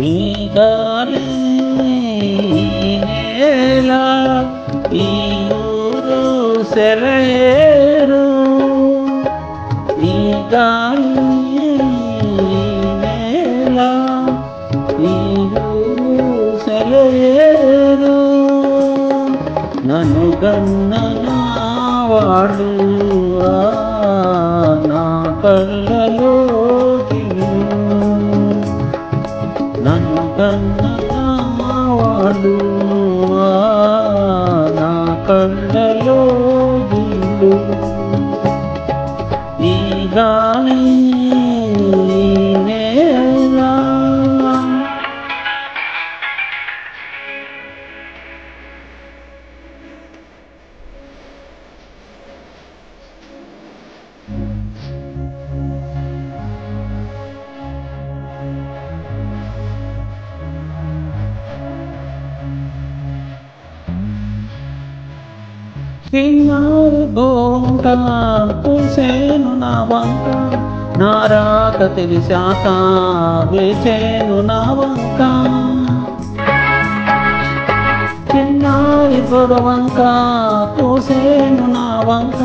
ఈ గాలి నేల ఈ ఊరు సెలయేరు ఈ గాలి నేల ఈ ఊరు సెలయేరు నన్ను గన్నవాడు నా కళ్ళలో నన్ను కన్నవాడు నా కళ్ళలో గిల్లు ఈ గాలి నేల కింగారు గోంట పూసేను నా వంక నా రాక తెలిసాక వేచేను నా వంక చిన్నారి పొడవంక పూసేను నా వంక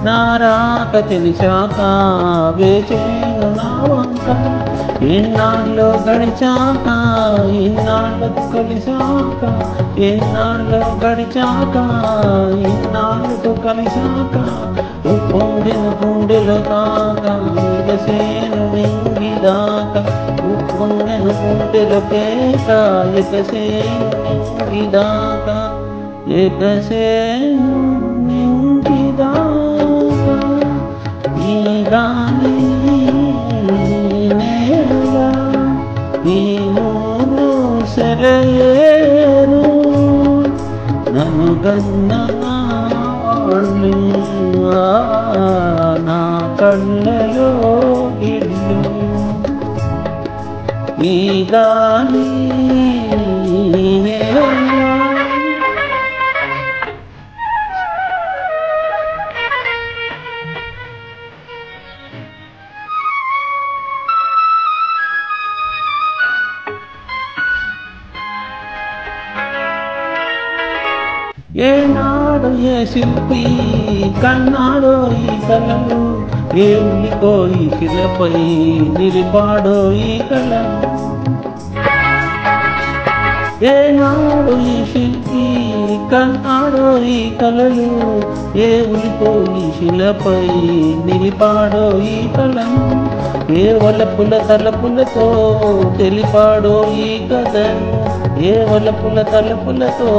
నా రాక తెలిసాక వేచేను నా వంక ఇన్నాళ్ళు గడిచాక ఇన్నాళ్ళకు కలిసాక ఇన్నాళ్ళు గడిచాక ఇన్నాళ్ళకు కలిసాక ఉప్పొంగిన గుండెలు కాక ఎగసేను నింగిదాక ఉప్పొంగిన గుండెలు కేక ఎగసేను నింగిదాక ఎగసేను నింగిదాక ఈ గాలి ఈ ఊరు సెలయేరు నన్ను గన్నవాళ్ళు నా కళ్ళలో గిల్లు ఈ గాలి నేల ఏనాడు ఏ శిల్పి కన్నాడో ఈ కళలు ఏ ఉలికో ఈ శిలపై నిలిపాడో ఈ కళలు ఏనాడు ఈ శిల్పి కన్నాడో ఈ కళలు ఏ ఉలికో ఈ శిలపై నిలిపాడో ఈ కళను ఏ వలపుల తలపులతో తెలిపాడో ఈ కథను ఏ వలపుల తలపులతో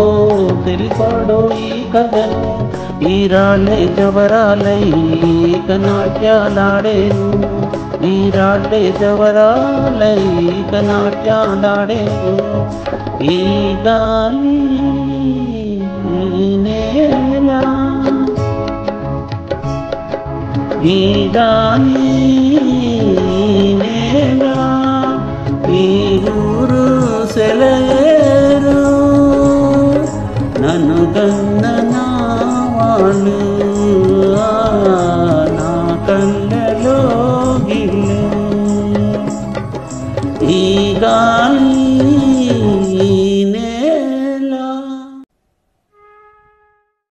తెలిపాడో ఈ కథను ఈ రాళ్ళే జవరాలై నాట్యాలాడేను ఈ రాళ్ళే జవరాలై నాట్యాలాడేను ఈ గాలి నేల ఈ గాలి నేల ఈ ఊరు సెలయేరు నన్ను గన్నవాళ్ళు నా కళ్ళలో గిల్లు ఈ గాలి